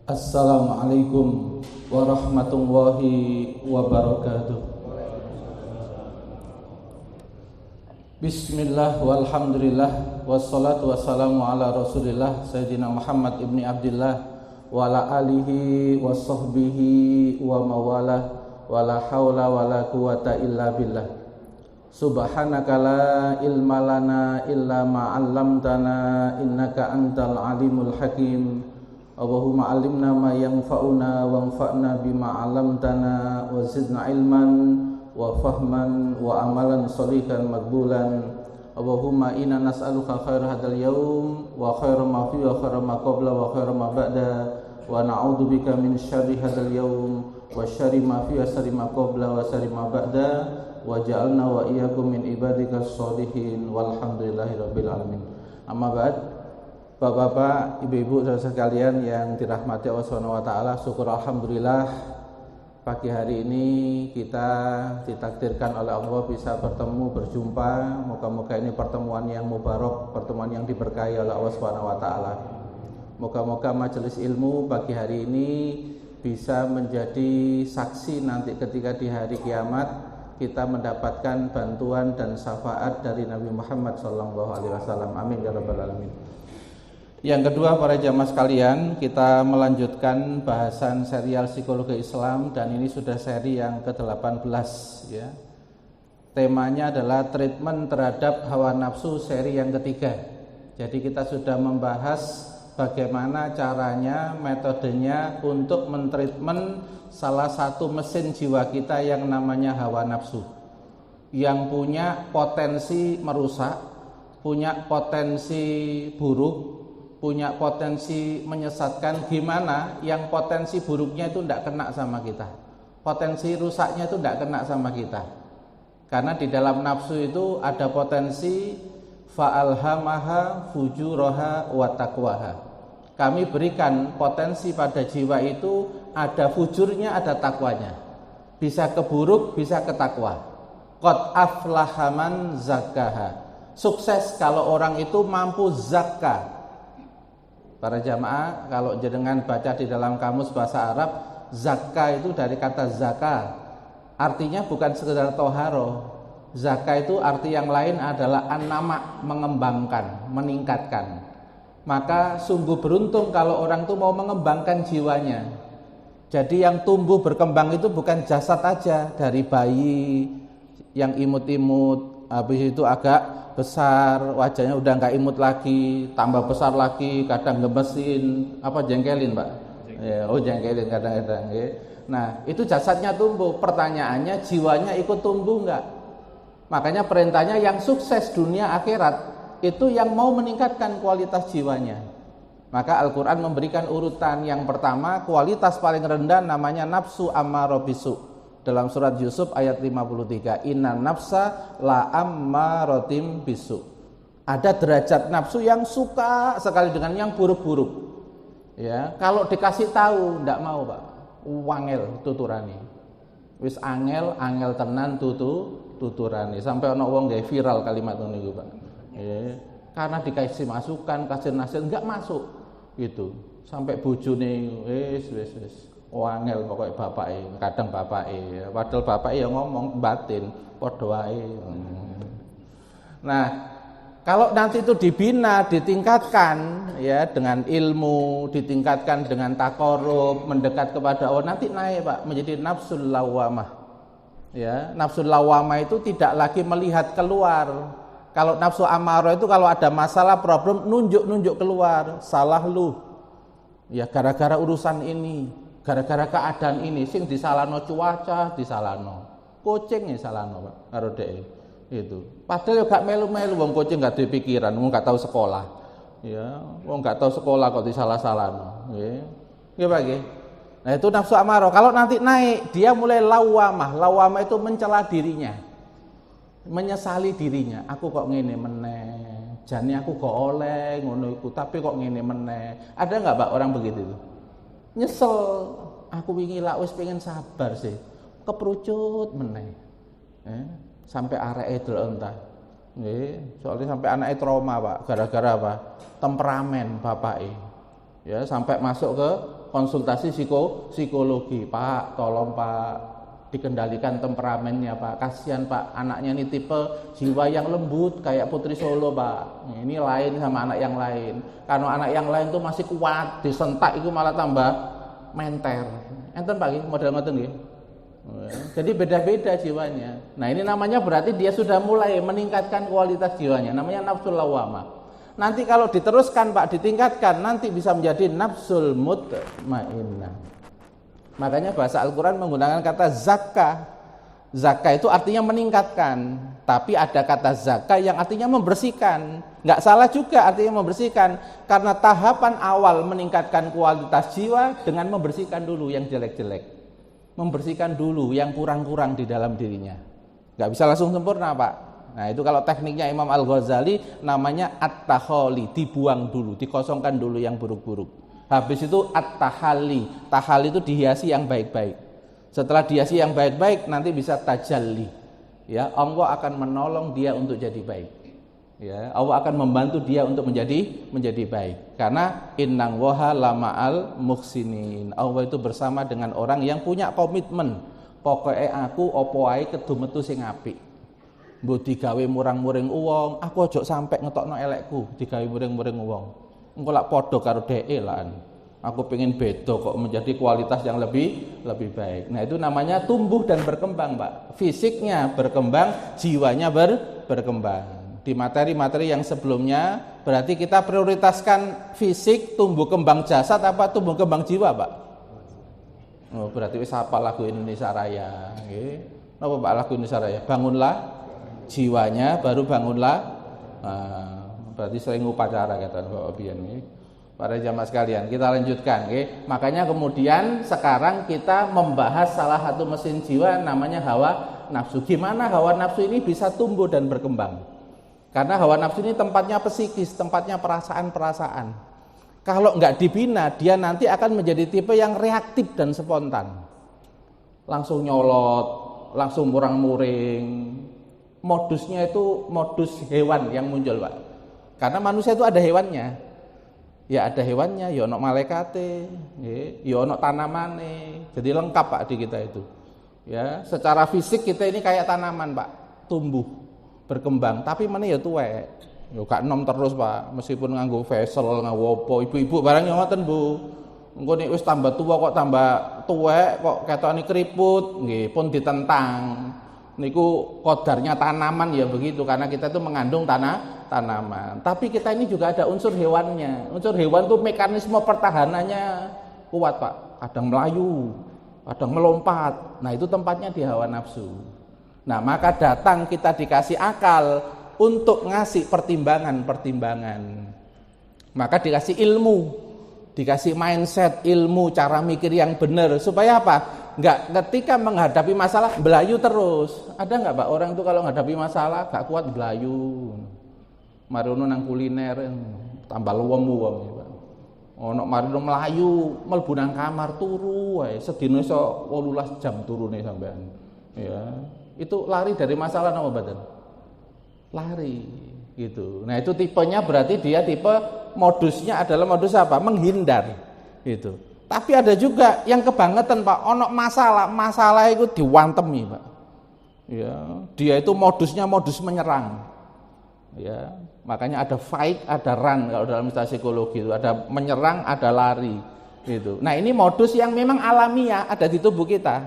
Assalamualaikum warahmatullahi wabarakatuh. Bismillah walhamdulillah wassalatu wassalamu ala rasulillah Sayyidina Muhammad ibni Abdillah wa ala alihi wa sahbihi wa mawalah wa la hawla wa la quwata illa billah. Subhanaka la ilma lana illa ma'allamtana innaka antal alimul hakim. Allahumma alimna ma yanfa'una wanfa'na bima 'allamtana wa zidna ilman wa fahman wa amalan sholihan maqbulan. Allahumma inna nas'aluka khair hadzal yaum wa khair ma fi wa khair ma qabla wa khair ma ba'da wa na'udzubika min syarri hadzal yaum wa syarri ma fi wa syarri ma qabla wa syarri ma ba'da wa ja'alna wa iyyakum min ibadikas sholihin walhamdulillahirabbil alamin. Amma ba'd. Bapak-bapak, ibu-ibu, saudara sekalian yang dirahmati Allah SWT, syukur alhamdulillah pagi hari ini kita ditakdirkan oleh Allah bisa bertemu, berjumpa. Moga-moga ini pertemuan yang mubarak, pertemuan yang diberkahi oleh Allah SWT. Moga-moga majelis ilmu pagi hari ini bisa menjadi saksi nanti ketika di hari kiamat kita mendapatkan bantuan dan syafaat dari Nabi Muhammad SAW. Amin ya rabbal alamin. Yang kedua, para jamaah sekalian, kita melanjutkan bahasan serial psikologi Islam dan ini sudah seri yang ke-18 ya. Temanya adalah treatment terhadap hawa nafsu seri yang ketiga. Jadi kita sudah membahas bagaimana caranya, metodenya untuk mentreatment salah satu mesin jiwa kita yang namanya hawa nafsu, yang punya potensi merusak, punya potensi buruk, punya potensi menyesatkan. Gimana yang potensi buruknya itu tidak kena sama kita, potensi rusaknya itu tidak kena sama kita. Karena di dalam nafsu itu ada potensi fa'alhamaha fujuraha wa taqwaha. Kami berikan potensi pada jiwa itu ada fujurnya, ada takwanya. Bisa ke buruk, bisa ke takwa. Qad aflaha man zakkaha. Sukses kalau orang itu mampu zakka. Para jamaah, kalau jenengan baca di dalam kamus bahasa Arab, zakka itu dari kata zaka. Artinya bukan sekedar toharo. Zakka itu arti yang lain adalah an-nama, mengembangkan, meningkatkan. Maka sungguh beruntung kalau orang itu mau mengembangkan jiwanya. Jadi yang tumbuh berkembang itu bukan jasad aja, dari bayi yang imut-imut, habis itu agak besar, wajahnya udah nggak imut lagi, tambah besar lagi, kadang gemesin, apa jengkelin Pak? Ya, oh jengkelin kadang-kadang. Ya. Nah itu jasadnya tumbuh, pertanyaannya jiwanya ikut tumbuh nggak? Makanya perintahnya yang sukses dunia akhirat itu yang mau meningkatkan kualitas jiwanya. Maka Al-Quran memberikan urutan yang pertama, kualitas paling rendah namanya nafsu ammarah bisu. Dalam surat Yusuf ayat 53, inna nafsa la ammaratim bisu. Ada derajat nafsu yang suka sekali dengan yang buruk-buruk. Ya, kalau dikasih tahu ndak mau, Pak. Wangel tuturani. Wis angel tenan tuturani. Sampai ana wong gawe viral kalimat niku, Pak. Ya, karena dikasih masukan, kasih nasihat enggak masuk gitu. Sampai bojone wis wangel pokoknya bapake, kadang bapake, padahal bapake ya ngomong batin, padha wae. Nah, kalau nanti itu dibina, ditingkatkan ya dengan ilmu, ditingkatkan dengan takarrub, mendekat kepada Allah, nanti naik Pak menjadi nafsul lawamah. Ya, nafsul lawamah itu tidak lagi melihat keluar. Kalau nafsu amarah itu kalau ada masalah, problem, nunjuk keluar, salah lu. Ya gara-gara urusan ini. Gara-gara keadaan ini sing disalahno cuaca, disalahno kucing ya salahno Pak karo dhek itu. Padahal yo gak melu-melu wong kucing gak duwe pikiran, wong gak tahu sekolah. Ya, wong gak tahu sekolah kok disalah-salahno, nggih. Nggih Pak nggih. Nah, itu nafsu amarah. Kalau nanti naik, dia mulai lawamah. Lawamah itu mencela dirinya. Menyesali dirinya. Aku kok ngene meneh. Jane aku kok oleh ngono iku, tapi kok ngene meneh. Ada enggak Pak orang begitu itu? Nyesel, aku wingi lak wis pengen sabar sih, keprucut meneh, sampai areke delok entah, soalnya sampai anaknya trauma Pak, gara-gara apa? Temperamen bapake, ya sampai masuk ke konsultasi psikologi. Pak, tolong Pak, dikendalikan temperamennya Pak. Kasihan Pak, anaknya ini tipe jiwa yang lembut kayak Putri Solo Pak. Ini lain sama anak yang lain. Kalau anak yang lain tuh masih kuat, disentak itu malah tambah menter. Enten Pak, model ngoten nggih. Jadi beda-beda jiwanya. Nah ini namanya berarti dia sudah mulai meningkatkan kualitas jiwanya. Namanya nafsul lawamah. Nanti kalau diteruskan Pak, ditingkatkan, nanti bisa menjadi nafsul mutmainnah. Makanya bahasa Al-Quran menggunakan kata zakka. Zakka itu artinya meningkatkan. Tapi ada kata zakka yang artinya membersihkan. Nggak salah juga artinya membersihkan. Karena tahapan awal meningkatkan kualitas jiwa dengan membersihkan dulu yang jelek-jelek. Membersihkan dulu yang kurang-kurang di dalam dirinya. Nggak bisa langsung sempurna Pak. Nah itu kalau tekniknya Imam Al-Ghazali namanya at-takhali, dibuang dulu, dikosongkan dulu yang buruk-buruk. Habis itu at-tahali, tahali itu dihiasi yang baik-baik. Setelah dihiasi yang baik-baik nanti bisa tajalli. Ya, Allah akan menolong dia untuk jadi baik. Ya, Allah akan membantu dia untuk menjadi baik. Karena innang waha lama'al muhsinin. Allah itu bersama dengan orang yang punya komitmen. Pokoknya aku opo ae kedu metu sing apik. Mbok digawe murang-muring uang, aku ojo sampai ngetokno elekku, digawe muring-muring uang. Engko lak padha karo dheke lan. Aku pengen beda kok menjadi kualitas yang lebih baik. Nah, itu namanya tumbuh dan berkembang, Pak. Fisiknya berkembang, jiwanya berkembang. Di materi-materi yang sebelumnya berarti kita prioritaskan fisik, tumbuh kembang jasad apa tumbuh kembang jiwa, Pak? Oh, berarti wis hafal lagu Indonesia Raya, nggih. Napa Pak lagu Indonesia Raya? Bangunlah jiwanya, baru bangunlah. Berarti sering upacara kata Bapak Bian nggih. Para jamaah sekalian, kita lanjutkan nggih. Makanya kemudian sekarang kita membahas salah satu mesin jiwa namanya hawa nafsu. Gimana hawa nafsu ini bisa tumbuh dan berkembang? Karena hawa nafsu ini tempatnya psikis, tempatnya perasaan-perasaan. Kalau nggak dibina, dia nanti akan menjadi tipe yang reaktif dan spontan. Langsung nyolot, langsung murang-muring. Modusnya itu modus hewan yang muncul, Pak. Karena manusia itu ada hewannya. Ya ada hewannya, ya ono malaikate, ya ono tanamane. Jadi lengkap Pak di kita itu. Ya, secara fisik kita ini kayak tanaman, Pak, tumbuh, berkembang, tapi mana ya tuwek. Ya gak enom terus, Pak. Meskipun nganggo vesel, nganggo apa, ibu-ibu barang yang ngoten, Bu. Engko nek wis tambah tua kok tambah tuwek, kok ketokane keriput, nggih pun ditentang. Niku kodarnya tanaman ya begitu, karena kita itu mengandung tanaman. Tapi kita ini juga ada unsur hewannya. Unsur hewan itu mekanisme pertahanannya kuat, Pak. Kadang melayu, kadang melompat. Nah, itu tempatnya di hawa nafsu. Nah, maka datang kita dikasih akal untuk ngasih pertimbangan. Maka dikasih ilmu, dikasih mindset, ilmu, cara mikir yang benar. Supaya apa? Enggak ketika menghadapi masalah belayu terus. Ada enggak Pak orang itu kalau menghadapi masalah gak kuat belayu. Marono nang kuliner tambah luwem Pak. Ono marono melayu mlebu nang kamar turu wae sedina iso 18 jam turune sampean. Ya, itu lari dari masalah napa mboten? Lari gitu. Nah, itu tipenya berarti dia tipe modusnya adalah modus apa? Menghindar. Gitu. Tapi ada juga yang kebangetan, Pak. Ono masalah itu diwantemi, Pak. Ya, dia itu modusnya modus menyerang. Ya, makanya ada fight, ada run kalau dalam istilah psikologi itu, ada menyerang, ada lari gitu. Nah, ini modus yang memang alamiah ada di tubuh kita.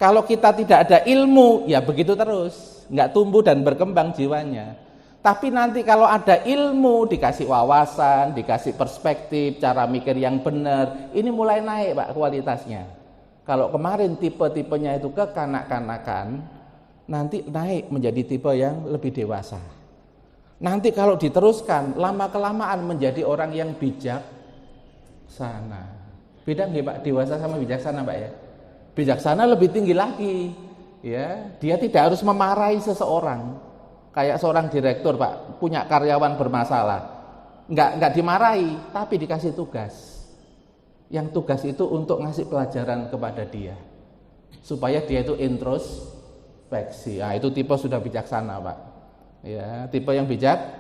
Kalau kita tidak ada ilmu, ya begitu terus, enggak tumbuh dan berkembang jiwanya. Tapi nanti kalau ada ilmu, dikasih wawasan, dikasih perspektif, cara mikir yang benar, ini mulai naik Pak kualitasnya. Kalau kemarin tipe-tipenya itu kekanak-kanakan, nanti naik menjadi tipe yang lebih dewasa. Nanti kalau diteruskan, lama-kelamaan menjadi orang yang bijaksana. Beda nggih Pak, dewasa sama bijaksana Pak ya? Bijaksana lebih tinggi lagi. Ya, dia tidak harus memarahi seseorang. Kayak seorang direktur Pak, punya karyawan bermasalah, nggak dimarahi, tapi dikasih tugas. Yang tugas itu untuk ngasih pelajaran kepada dia, supaya dia itu introspeksi. Nah, itu tipe sudah bijaksana Pak. Ya, tipe yang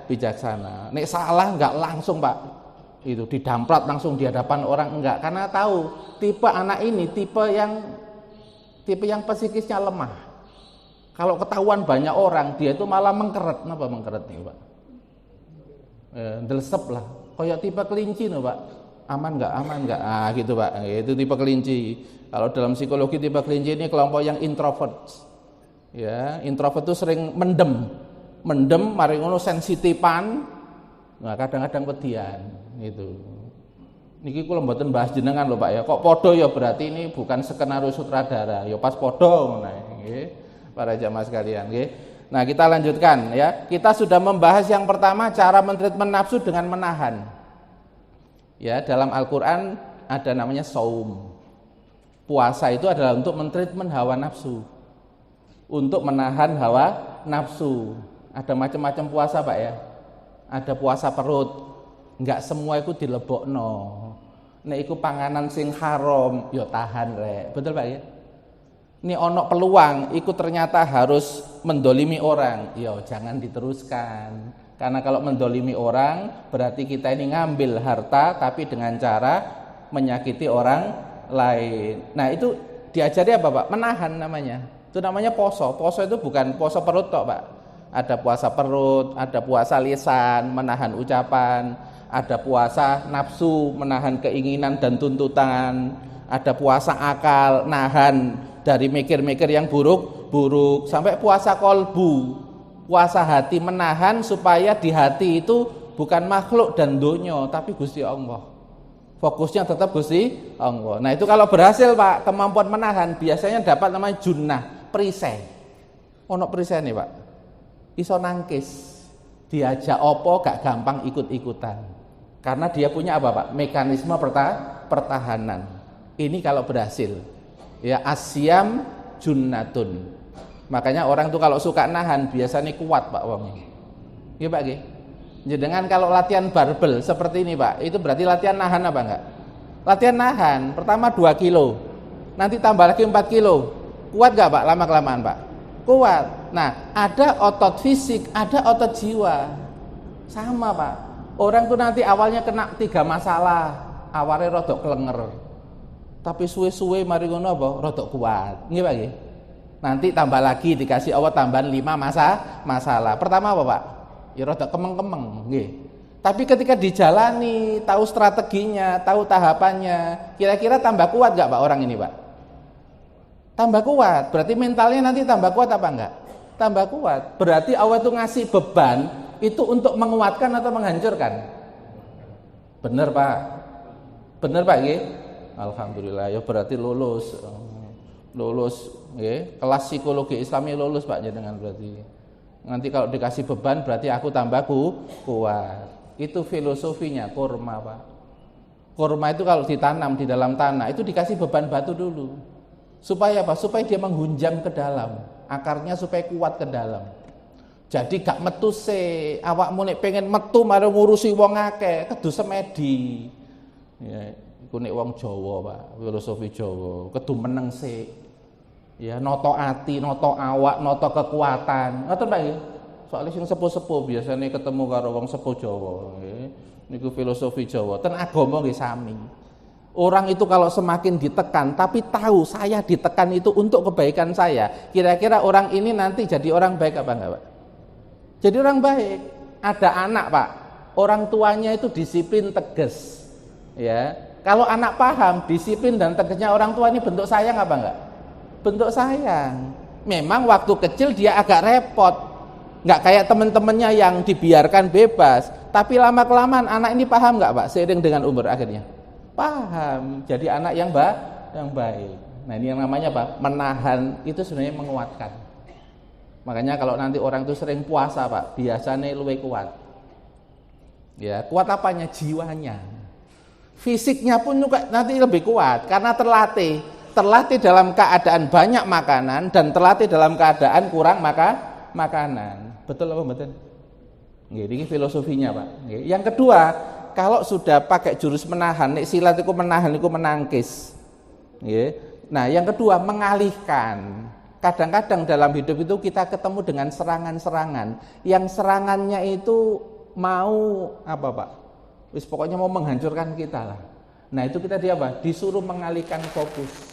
bijaksana. Nek salah nggak langsung Pak, itu didamprat langsung di hadapan orang, enggak, karena tahu tipe anak ini tipe yang psikisnya lemah. Kalau ketahuan banyak orang, dia itu malah mengkeret. Kenapa mengkeret nih, Pak? Delesep lah. Kayak tipe kelinci nih, Pak. Aman enggak? Ah, gitu, Pak. Itu tipe kelinci. Kalau dalam psikologi tipe kelinci ini kelompok yang introvert. Ya, introvert itu sering mendem, mari ngono sensitifan. Nah, kadang-kadang pedian gitu. Niki kula mboten bahas jenengan lho Pak ya. Kok podo ya berarti ini bukan skenario sutradara. Ya pas podo ngono nggih. Para jamaah sekalian nggih. Nah, kita lanjutkan ya. Kita sudah membahas yang pertama cara mentreatment nafsu dengan menahan. Ya, dalam Al-Qur'an ada namanya shaum. Puasa itu adalah untuk mentreatment hawa nafsu. Untuk menahan hawa nafsu. Ada macam-macam puasa Pak ya. Ada puasa perut, enggak semua itu dilebokno. Nek iku panganan sing haram, ya tahan rek. Betul Pak ya? Ini ono peluang, iku ternyata harus mendolimi orang, ya jangan diteruskan. Karena kalau mendolimi orang, berarti kita ini ngambil harta, tapi dengan cara menyakiti orang lain. Nah itu diajari apa Pak? Menahan namanya. Itu namanya poso. Poso itu bukan poso perut tok Pak. Ada puasa perut, ada puasa lisan, menahan ucapan, ada puasa nafsu, menahan keinginan dan tuntutan, ada puasa akal, nahan dari mikir-mikir yang buruk-buruk, sampai puasa kolbu, puasa hati, menahan supaya di hati itu bukan makhluk dan dunya, tapi Gusti Allah. Fokusnya tetap Gusti Allah. Nah itu kalau berhasil Pak, kemampuan menahan biasanya dapat namanya junnah, perisai. Ono perisai nih Pak. Iso nangkis, diajak opo gak gampang ikut-ikutan, karena dia punya apa Pak? Mekanisme pertahanan. Ini kalau berhasil, ya asyam junnatun. Makanya orang tuh kalau suka nahan biasanya kuat Pak wong. Iya Pak nggih. Dengan kalau latihan barbel seperti ini Pak, itu berarti latihan nahan apa enggak? Latihan nahan, pertama 2 kilo, nanti tambah lagi 4 kilo. Kuat gak Pak lama-kelamaan Pak? Kuat. Nah, ada otot fisik, ada otot jiwa. Sama Pak. Orang tuh nanti awalnya kena 3 masalah. Awalnya rodok kelenger. Tapi suwe-suwe mari ngono apa? Rodok kuat. Nggih Pak nggih. Nanti tambah lagi dikasih Allah tambahan 5 masalah. Pertama apa Pak? Ya rodok kemeng-kemeng, nggih. Tapi ketika dijalani, tahu strateginya, tahu tahapannya, kira-kira tambah kuat gak Pak orang ini Pak? Tambah kuat, berarti mentalnya nanti tambah kuat apa enggak? Tambah kuat, berarti Allah itu ngasih beban itu untuk menguatkan atau menghancurkan? Bener Pak? Bener Pak nggih? Alhamdulillah, ya berarti lulus nggih. Kelas psikologi Islami lulus Pak jenengan berarti. Nanti kalau dikasih beban berarti aku tambah kuat. Itu filosofinya kurma Pak. Kurma itu kalau ditanam di dalam tanah itu dikasih beban batu dulu. Supaya apa? Supaya dia menghunjam ke dalam, akarnya supaya kuat ke dalam. Jadi gak metu se, awakmu nek pengen metu mari ngurusi wong akeh, kudu semedi. Ya, iku nek wong Jawa, Pak, filosofi Jawa, kudu meneng se. Ya, noto ati, noto awak, noto kekuatan. Ngoten Pak nggih. Soale sing sepuh-sepuh biasanya ketemu karo wong sepuh Jawa, nggih. Niku filosofi Jawa. Ten agama nggih sami. Orang itu kalau semakin ditekan, tapi tahu saya ditekan itu untuk kebaikan saya. Kira-kira orang ini nanti jadi orang baik apa enggak Pak? Jadi orang baik. Ada anak Pak, orang tuanya itu disiplin tegas. Ya, kalau anak paham disiplin dan tegasnya orang tua ini bentuk sayang apa enggak? Bentuk sayang. Memang waktu kecil dia agak repot, enggak kayak teman-temannya yang dibiarkan bebas. Tapi lama-kelamaan anak ini paham enggak Pak? Seiring dengan umur akhirnya. Paham, jadi anak yang baik. Nah ini yang namanya apa? Menahan itu sebenarnya menguatkan. Makanya kalau nanti orang itu sering puasa Pak, biasanya lebih kuat. Ya, kuat apanya? Jiwanya. Fisiknya pun juga nanti lebih kuat karena terlatih dalam keadaan banyak makanan dan terlatih dalam keadaan kurang makanan. Betul apa betul? Ini filosofinya Pak. Yang kedua, kalau sudah pakai jurus menahan, nek silat itu menahan, itu menangkis. Nah, yang kedua mengalihkan. Kadang-kadang dalam hidup itu kita ketemu dengan serangan-serangan. Yang serangannya itu mau apa Pak? Wis pokoknya mau menghancurkan kita lah. Nah itu kita disuruh mengalihkan fokus.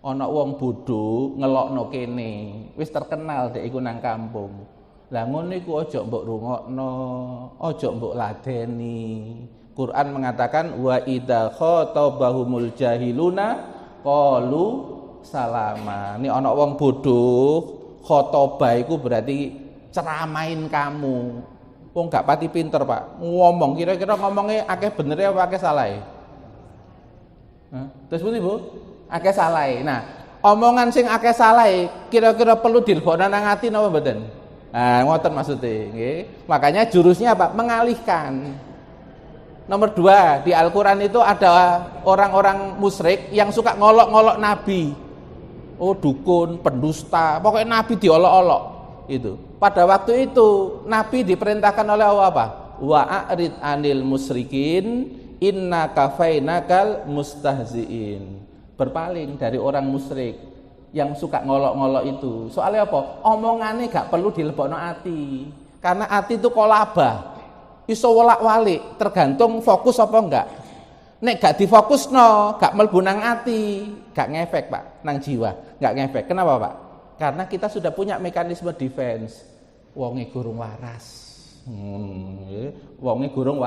Ana wong bodho ngelokno kene, wis terkenal dek iku nang kampung. Lah ngono iku aja mbok rungokno, aja mbok ladeni. Quran mengatakan wa idza khatabahumul jahiluna qalu salama. Ini ana wong bodho, khatobah iku berarti ceramain kamu. Wong gak pati pinter, Pak. Ngomong kira-kira ngomongnya akeh benere apa akeh salahe? Terus pundi, Bu? Akeh salahe. Nah, omongan sing akeh salahe kira-kira perlu dilebokno nang ati napa mboten? Nah, ngoten maksudnya, nggih. Makanya jurusnya apa? Mengalihkan. Nomor 2, di Al-Qur'an itu ada orang-orang musyrik yang suka ngolok-ngolok nabi. Oh, dukun, pendusta, pokoknya nabi diolok-olok itu. Pada waktu itu nabi diperintahkan oleh Allah apa? Wa'arid anil musyrikin inna kafainakal mustahziin. Berpaling dari orang musyrik yang suka ngolok-ngolok itu. Soalnya apa? Omongannya gak perlu dilebokno ati. Karena ati itu kolabah. Iso wolak-walik, tergantung fokus apa enggak. Nek gak difokusno, gak mlebu nang ati, gak ngefek, Pak, nang jiwa, gak ngefek. Kenapa, Pak? Karena kita sudah punya mekanisme defense. Wonge gurung waras. Wonge gurung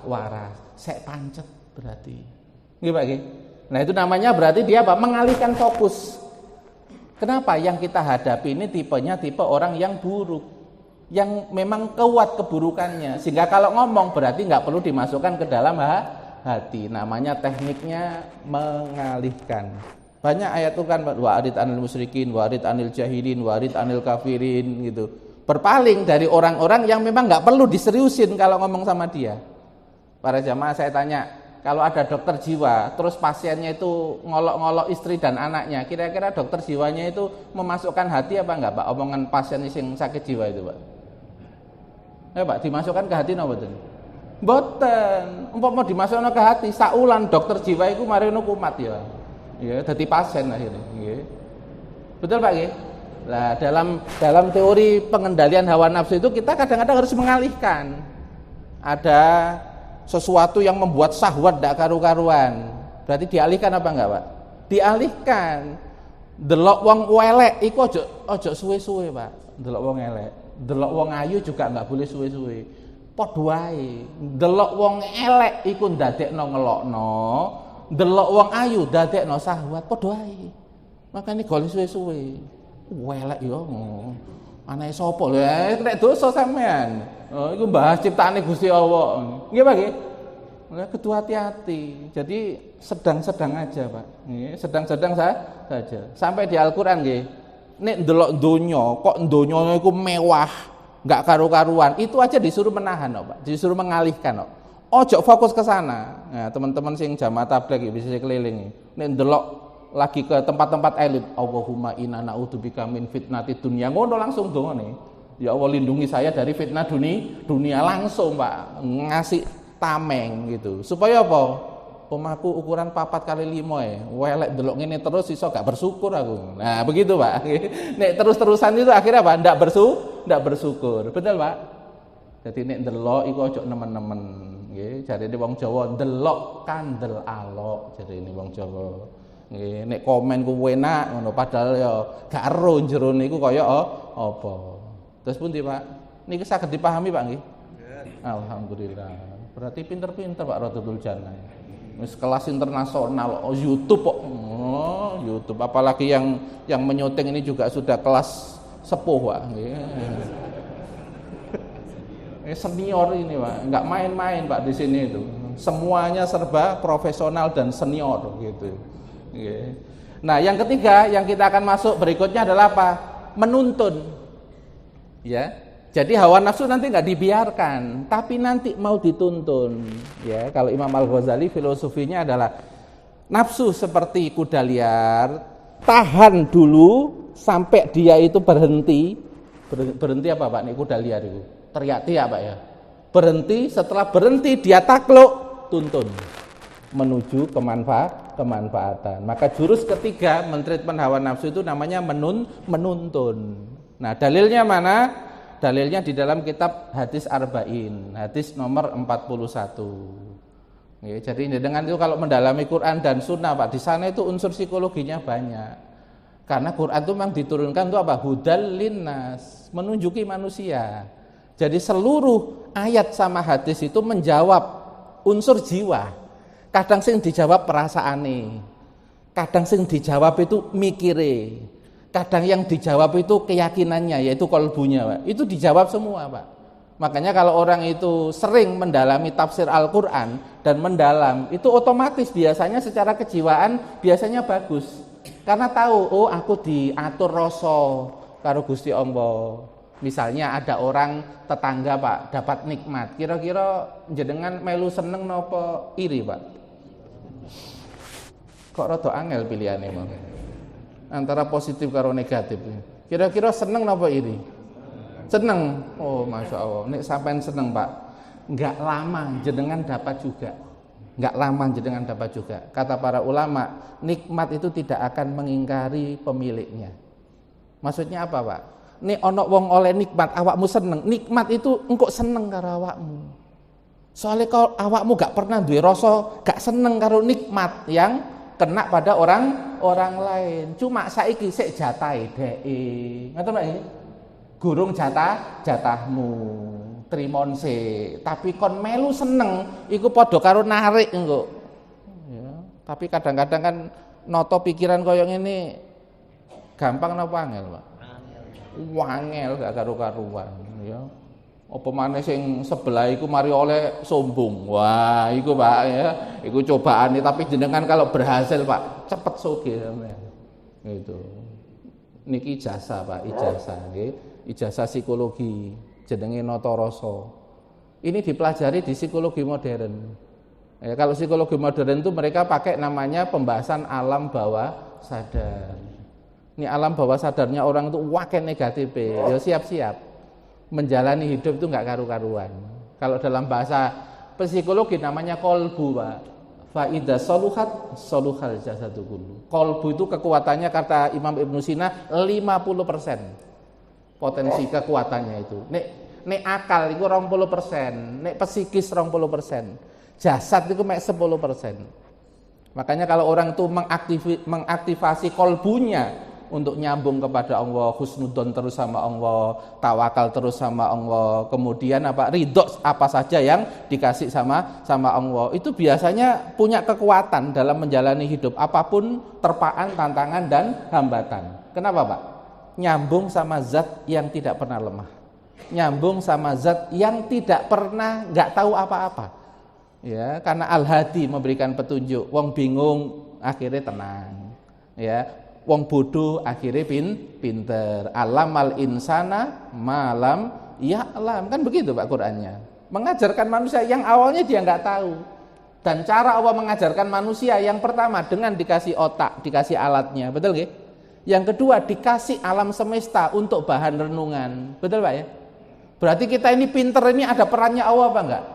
waras. Sek pancet berarti. Nggih, Pak, nggih. Nah, itu namanya berarti dia apa? Mengalihkan fokus. Kenapa? Yang kita hadapi ini tipenya tipe orang yang buruk, yang memang kuat keburukannya, sehingga kalau ngomong berarti nggak perlu dimasukkan ke dalam hati. Namanya tekniknya mengalihkan. Banyak ayat itu kan, wa'arid anil musyrikin, wa'arid anil jahilin, wa'arid anil kafirin gitu. Berpaling dari orang-orang yang memang nggak perlu diseriusin kalau ngomong sama dia. Para jamaah saya tanya, kalau ada dokter jiwa, terus pasiennya itu ngolok-ngolok istri dan anaknya, kira-kira dokter jiwanya itu memasukkan hati apa enggak, Pak? Omongan pasien yang sakit jiwa itu, Pak. Ya, Pak, dimasukkan ke hati napa mboten? Mboten. Umpama dimasukkan ke hati, saulan dokter jiwa itu mari ngono kumat ya. Ya, dadi pasien akhirnya, nggih. Betul, Pak, nggih? Nah, dalam teori pengendalian hawa nafsu itu kita kadang-kadang harus mengalihkan. Ada sesuatu yang membuat syahwat ndak karu-karuan. Berarti dialihkan apa enggak, Pak? Dialihkan. Delok wong elek iku aja suwe-suwe, Pak. Delok wong elek. Delok wong ayu juga enggak boleh suwe-suwe. Padha wae. Delok wong elek iku ndadekno ngelokno. Delok wong ayu ndadekno syahwat padha wae. Makane golek suwe-suwe. Elek yo. Anake sapa lho? Nek dosa sampean. Oh, itu bahas ciptaane Gusti Allah. Nggih, Pak, nggih. Nah, kudu hati-hati. Jadi sedang-sedang aja, Pak. Nggih, sedang-sedang saja. Sampai di Al-Qur'an nggih. Nek ndelok donya, kok donyane iku mewah, enggak karu-karuan, itu aja disuruh menahan, Pak. Disuruh mengalihkan, Pak. Ojo fokus ke sana. Nah, teman-teman sing jamaah tabligh bisa keliling. Nek ndelok lagi ke tempat-tempat elit, Allahumma inna na'udzubika min fitnatid dunya. Ngono langsung dongane. Ya Allah, lindungi saya dari fitnah dunia langsung, Pak, ngasih tameng gitu. Supaya apa? Omahku ukuran 4x5 ya. Welek delok ngene terus iso gak bersyukur aku. Nah, begitu, Pak. Nek terus-terusan itu akhirnya apa? Ndak bersyukur. Betul, Pak? Jadi nek delok iku aja nemen-nemen, nggih. Jarine wong Jawa delok kandel alok, jarine wong Jawa. Nggih, nek komen ku enak ngono padahal ya gak ero jerone iku kaya apa. Terus pundi, Pak? Niki saged dipahami, Pak, nggih? Alhamdulillah. Berarti pinter-pinter Pak Rodotul Jannah. Wis kelas internasional, YouTube kok. Oh, YouTube. Apalagi yang menyuting ini juga sudah kelas sepuh, Pak, nggih. Senior ini, Pak. Enggak main-main, Pak, di sini itu. Semuanya serba profesional dan senior gitu. Nggih. Nah, yang ketiga yang kita akan masuk berikutnya adalah apa? Menuntun. Ya, jadi hawa nafsu nanti nggak dibiarkan, tapi nanti mau dituntun. Ya, kalau Imam Al-Ghazali filosofinya adalah nafsu seperti kuda liar, tahan dulu sampai dia itu berhenti. Berhenti apa, Pak? Nih kuda liar itu teriak-teriak, Pak, ya. Berhenti, setelah berhenti dia takluk, tuntun menuju kemanfaatan. Maka jurus ketiga mentreatment hawa nafsu itu namanya menuntun. Nah, dalilnya mana? dalilnya di dalam kitab Hadis Arba'in, hadis nomor 41. Ya, jadi dengan itu kalau mendalami Quran dan Sunnah Pak, di sana itu unsur psikologinya banyak. Karena Quran itu memang diturunkan itu apa? Hudal linnas, menunjuki manusia. Jadi seluruh ayat sama hadis itu menjawab unsur jiwa. Kadang sing dijawab perasaane, kadang sing dijawab itu mikire, kadang yang dijawab itu keyakinannya, yaitu kolbunya Pak. Itu dijawab semua Pak. Makanya kalau orang itu sering mendalami tafsir Al-Quran dan mendalam, itu otomatis biasanya secara kejiwaan biasanya bagus. Karena tahu, oh aku diatur rasa karo Gusti Allah. Misalnya ada orang tetangga Pak dapat nikmat, kira-kira jenengan melu seneng nopo iri Pak? Kok rada angel pilihane Pak? Antara positif karo negatif. Kira-kira seneng nopo iri? Seneng. Oh Masya Allah, nek sampean seneng Pak, enggak lama jenengan dapat juga. Enggak lama jenengan dapat juga. Kata para ulama, nikmat itu tidak akan mengingkari pemiliknya. Maksudnya apa Pak? Nek ono wong oleh nikmat, awakmu seneng. Nikmat itu engkau seneng karo awakmu. Soalnya kalau awakmu gak pernah duwe rasa gak seneng karo nikmat yang kena pada orang lain. Cuma saiki sik jatahe dheke. Ngoten Pak nggih? Gurung jatahmu, trimon sik, tapi kon melu seneng, iku padha karo narik engko. Ya, tapi kadang-kadang kan noto pikiran koyo ngene gampang napa angel, Pak? Wangel gak karu-karuan, ya. Apa maneh sing sebelah iku mari oleh sombong. Wah, iku Pak ya, iku cobaane tapi jenengan kalau berhasil Pak, cepet sugih sampean. Gitu. Niki ijazah Pak, ijazah nggih. Ijazah psikologi jenenge nata rasa. Ini dipelajari di psikologi modern. Ya, kalau psikologi modern itu mereka pakai namanya pembahasan alam bawah sadar. Ini alam bawah sadarnya orang itu wakil negatif. Ya siap-siap menjalani hidup itu enggak karu-karuan. Kalau dalam bahasa psikologi namanya kolbu Pak. Fa idza saluhat saluhal jasadu kullu. Kolbu itu kekuatannya kata Imam Ibnu Sina 50%. Potensi kekuatannya itu. Nek akal itu 20%, nek psikis 20%. Jasad itu mek 10%. Makanya kalau orang itu mengaktifasi kolbunya untuk nyambung kepada Allah, husnudzon terus sama Allah, tawakal terus sama Allah, kemudian ridho apa saja yang dikasih sama Allah. Itu biasanya punya kekuatan dalam menjalani hidup apapun terpaan, tantangan dan hambatan. Kenapa Pak? Nyambung sama zat yang tidak pernah lemah, nyambung sama zat yang tidak pernah nggak tahu apa-apa, ya karena Al-Hadi memberikan petunjuk. Wong bingung akhirnya tenang, ya wong bodoh akhirnya pinter. Alamal insana malam ya'lam, kan begitu Pak Qur'annya, mengajarkan manusia yang awalnya dia nggak tahu. Dan cara Allah mengajarkan manusia yang pertama dengan dikasih otak, dikasih alatnya, betul nggih? Yang kedua dikasih alam semesta untuk bahan renungan. Betul Pak ya? Berarti kita ini pinter, ini ada perannya Allah apa enggak?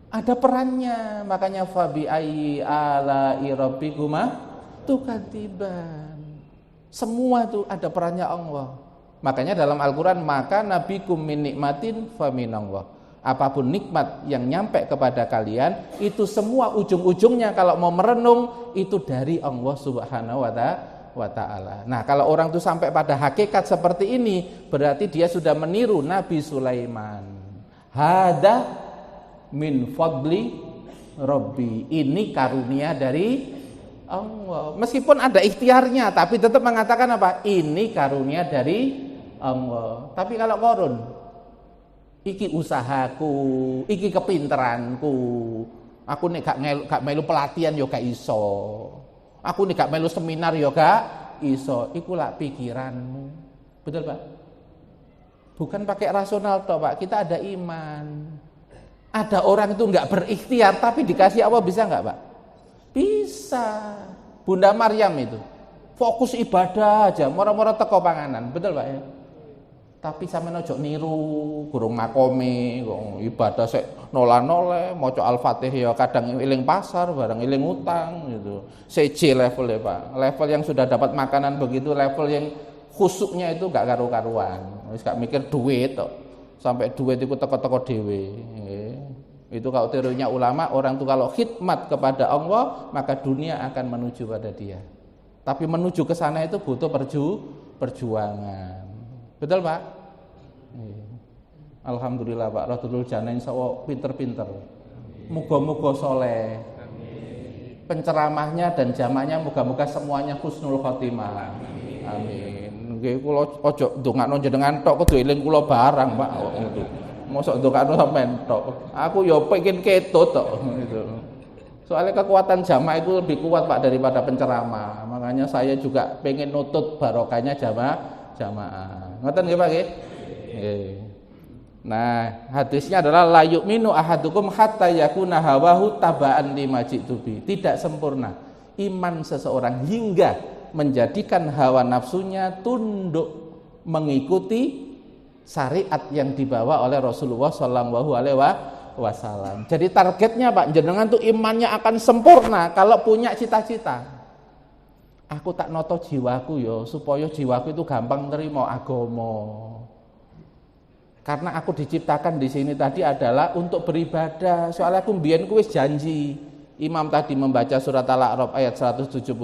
Ada perannya. Makanya fabi ayyi ala'i rabbikuma tukadziban. Semua itu ada perannya Allah. Makanya dalam Al-Qur'an maka nabikum min nikmatin faminallah. Apapun nikmat yang nyampe kepada kalian itu semua ujung-ujungnya kalau mau merenung itu dari Allah Subhanahu wa ta'ala. Nah, kalau orang itu sampai pada hakikat seperti ini, berarti dia sudah meniru Nabi Sulaiman. Hada min fadli Rabbi. Ini karunia dari Allah. Meskipun ada ikhtiarnya, tapi tetap mengatakan apa? Ini karunia dari Allah. Tapi kalau korun, iki usahaku, iki kepinteranku. Aku nek gak melu pelatihan yo gak iso. Aku nih gak melu seminar ya gak iso. Iku lak pikiranmu. Betul Pak? Bukan pakai rasional toh Pak, kita ada iman. Ada orang itu gak berikhtiar tapi dikasih Allah, bisa gak Pak? Bisa. Bunda Maryam itu fokus ibadah aja, moro-moro teko panganan. Betul Pak ya? Tapi sampeyan ojo niru, gurung makome, ibadah sik nola-nole, maca Al-Fatihah ya kadang eling pasar, barang eling utang gitu. C levelnya Pak. Level yang sudah dapat makanan begitu, level yang khusuknya itu gak karu-karuan. Wis gak mikir duit tok. Sampai duit iku teko-teko dhewe. Itu kalau teorinya ulama, orang tuh kalau khidmat kepada Allah, maka dunia akan menuju pada dia. Tapi menuju ke sana itu butuh perjuangan. Betul, Pak? Alhamdulillah Pak Radul Jana insyaallah pinter-pinter. Muga-muga soleh. Penceramahnya dan jamaknya muga-muga semuanya husnul khotimah. Amin. Nggih kula aja ndongakno jenengan tok kudu eling kula barang, Pak. Ngono. Mosok ndongakno sampean tok. Aku ya pengen ketut tok gitu. Soalnya kekuatan jamak itu lebih kuat Pak daripada penceramah. Makanya saya juga pengen nutut barokahnya jamaah. Ngoten nggih Pak nggih? Nggih. Nah, hadisnya adalah la yu'minu ahadukum hatta yakuna hawahu taba'an lima ji'tubi. Tidak sempurna iman seseorang hingga menjadikan hawa nafsunya tunduk mengikuti syariat yang dibawa oleh Rasulullah sallallahu alaihi wasallam. Jadi targetnya Pak jenengan tuh imannya akan sempurna kalau punya cita-cita. Aku tak noto jiwaku yo supaya jiwaku itu gampang nerima agama. Karena aku diciptakan di sini tadi adalah untuk beribadah. Soalnya aku mbiyen ku wis janji. Imam tadi membaca surat Al-A'raf ayat 172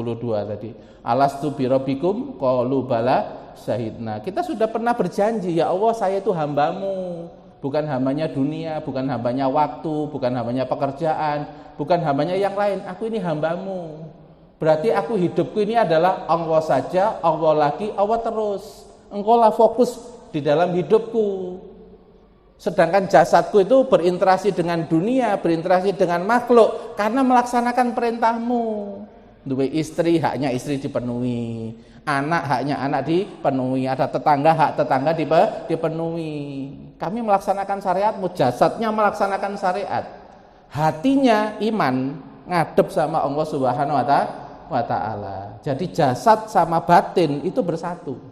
tadi. Alastu birabbikum qalu bala syahidna. Kita sudah pernah berjanji, ya Allah saya itu hambamu. Bukan hambanya dunia, bukan hambanya waktu, bukan hambanya pekerjaan, bukan hambanya yang lain. Aku ini hambamu. Berarti aku hidupku ini adalah Allah saja, Allah lagi, Allah terus. Engkau lah fokus di dalam hidupku. Sedangkan jasadku itu berinteraksi dengan dunia, berinteraksi dengan makhluk karena melaksanakan perintahmu. Duwe istri, haknya istri dipenuhi. Anak, haknya anak dipenuhi. Ada tetangga, hak tetangga dipenuhi. Kami melaksanakan syariatmu, jasadnya melaksanakan syariat. Hatinya iman, ngadep sama Allah Subhanahu wa ta'ala. Jadi jasad sama batin itu bersatu.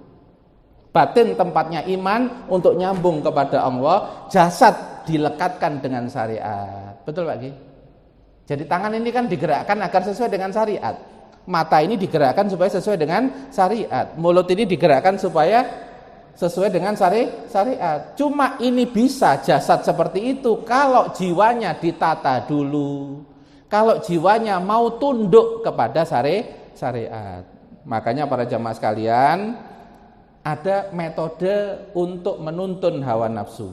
Batin tempatnya iman untuk nyambung kepada Allah, jasad dilekatkan dengan syariat. Betul Pak Ki? Jadi tangan ini kan digerakkan agar sesuai dengan syariat. Mata ini digerakkan supaya sesuai dengan syariat. Mulut ini digerakkan supaya sesuai dengan syariat. Cuma ini bisa jasad seperti itu kalau jiwanya ditata dulu. Kalau jiwanya mau tunduk kepada syariat. Makanya para jamaah sekalian, ada metode untuk menuntun hawa nafsu.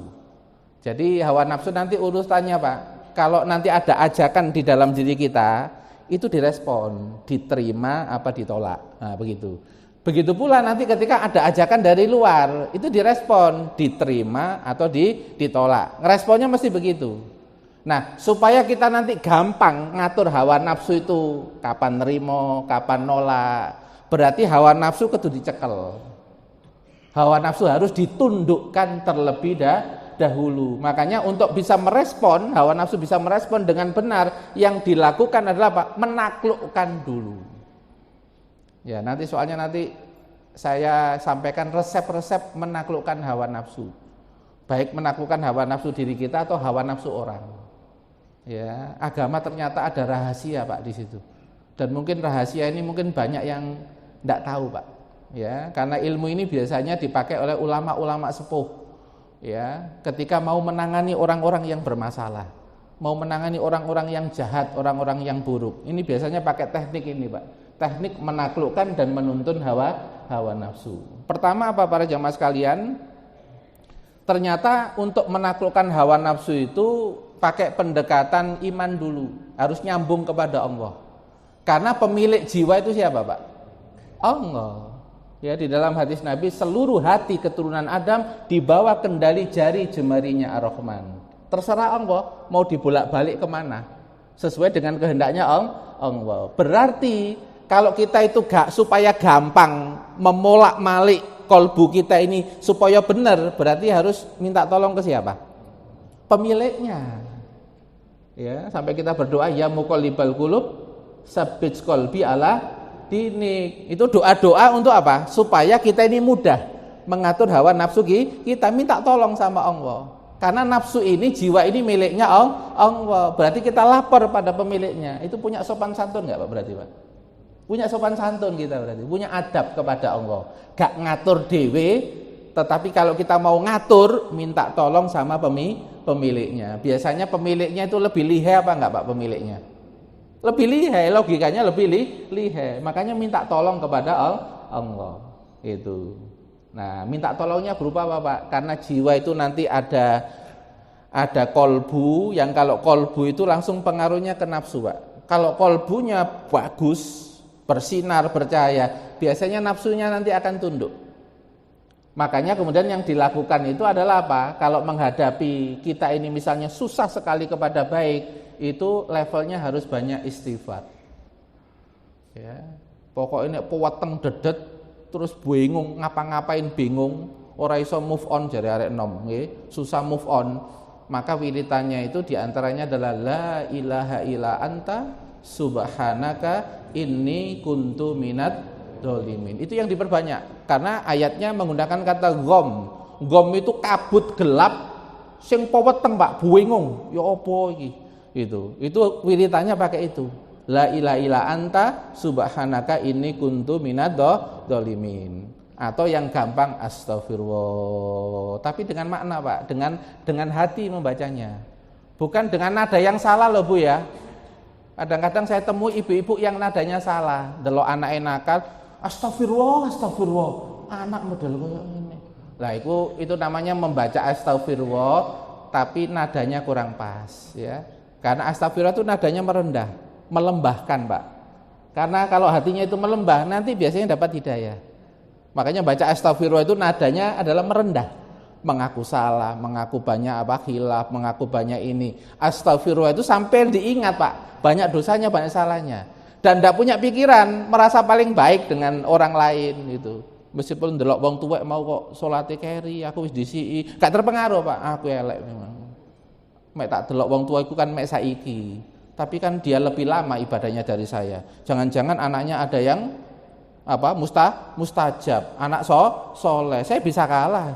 Jadi hawa nafsu nanti urusannya Pak, kalau nanti ada ajakan di dalam diri kita, itu direspon, diterima apa ditolak. Nah begitu. Begitu pula nanti ketika ada ajakan dari luar, itu direspon, diterima atau ditolak. Ngeresponnya mesti begitu. Nah supaya kita nanti gampang ngatur hawa nafsu itu, kapan nerimo, kapan nolak, berarti hawa nafsu kudu dicekel. Hawa nafsu harus ditundukkan terlebih dahulu. Makanya untuk bisa merespon, hawa nafsu bisa merespon dengan benar, yang dilakukan adalah apa? Menaklukkan dulu. Ya, nanti soalnya nanti saya sampaikan resep-resep menaklukkan hawa nafsu. Baik menaklukkan hawa nafsu diri kita atau hawa nafsu orang. Ya, agama ternyata ada rahasia Pak di situ. Dan mungkin rahasia ini mungkin banyak yang enggak tahu Pak. Ya, karena ilmu ini biasanya dipakai oleh ulama-ulama sepuh. Ya, ketika mau menangani orang-orang yang bermasalah, mau menangani orang-orang yang jahat, orang-orang yang buruk. Ini biasanya pakai teknik ini, Pak. Teknik menaklukkan dan menuntun hawa nafsu. Pertama apa para jamaah sekalian? Ternyata untuk menaklukkan hawa nafsu itu pakai pendekatan iman dulu, harus nyambung kepada Allah. Karena pemilik jiwa itu siapa, Pak? Allah. Ya, di dalam hadis Nabi, seluruh hati keturunan Adam di bawah kendali jari jemarinya Ar-Rahman. Terserah Allah mau dibolak-balik kemana, sesuai dengan kehendaknya Allah. Berarti kalau kita itu supaya gampang memolak-malik kolbu kita ini supaya benar, berarti harus minta tolong ke siapa? Pemiliknya. Ya, sampai kita berdoa ya muqallibal qulub tsabbit qalbi ala dinik. Itu doa-doa untuk apa? Supaya kita ini mudah mengatur hawa nafsu kita, minta tolong sama Allah. Karena nafsu ini, jiwa ini miliknya Allah. Berarti kita lapor pada pemiliknya. Itu punya sopan santun enggak Pak berarti Pak? Punya sopan santun kita berarti, punya adab kepada Allah. Gak ngatur dewe, Tetapi kalau kita mau ngatur, minta tolong sama pemiliknya. Biasanya pemiliknya itu lebih lihai apa enggak Pak pemiliknya? Lebih lihai, logikanya lebih lihai. Makanya minta tolong kepada Allah. Itu. Nah, minta tolongnya berupa apa Pak? Karena jiwa itu nanti ada kolbu, yang kalau kolbu itu langsung pengaruhnya ke nafsu Pak. Kalau kolbunya bagus, bersinar, bercahaya, biasanya nafsunya nanti akan tunduk. Makanya kemudian yang dilakukan itu adalah apa? Kalau menghadapi kita ini misalnya susah sekali kepada baik, itu levelnya harus banyak istighfar. Ya, pokoknya peweteng dedet, terus bingung, ngapa-ngapain bingung, ora iso move on jare arek enom, nggih, susah move on. Maka wiritannya itu diantaranya adalah la ilaha illa anta subhanaka inni kuntu minad dzalimin. Itu yang diperbanyak karena ayatnya menggunakan kata gom. Gom itu kabut gelap sing peweteng Pak, bingung, ya apa iki? Itu wiritannya pakai itu. La ilaha illa anta subhanaka inni kuntu minad dzalimin. Atau yang gampang astagfirullah, tapi dengan makna Pak, dengan hati membacanya, bukan dengan nada yang salah loh Bu ya. Kadang-kadang saya temui ibu-ibu yang nadanya salah, delok anak nakal, astagfirullah, anak model kayak ini. Lah itu namanya membaca astagfirullah, tapi nadanya kurang pas ya. Karena astagfirullah itu nadanya merendah, melembahkan Pak. Karena kalau hatinya itu melembah, nanti biasanya dapat hidayah. Makanya baca astagfirullah itu nadanya adalah merendah, mengaku salah, mengaku banyak khilaf, mengaku banyak ini. Astagfirullah itu sampai diingat Pak, banyak dosanya, banyak salahnya, dan tidak punya pikiran merasa paling baik dengan orang lain gitu. Meskipun ndelok wong tuwek mau kok salate keri, aku wis disiki, gak terpengaruh Pak, aku elek memang. Mek tak delok wong tua iku kan mek saiki, tapi kan dia lebih lama ibadahnya dari saya. Jangan-jangan anaknya ada yang mustajab, anak soleh, saya bisa kalah.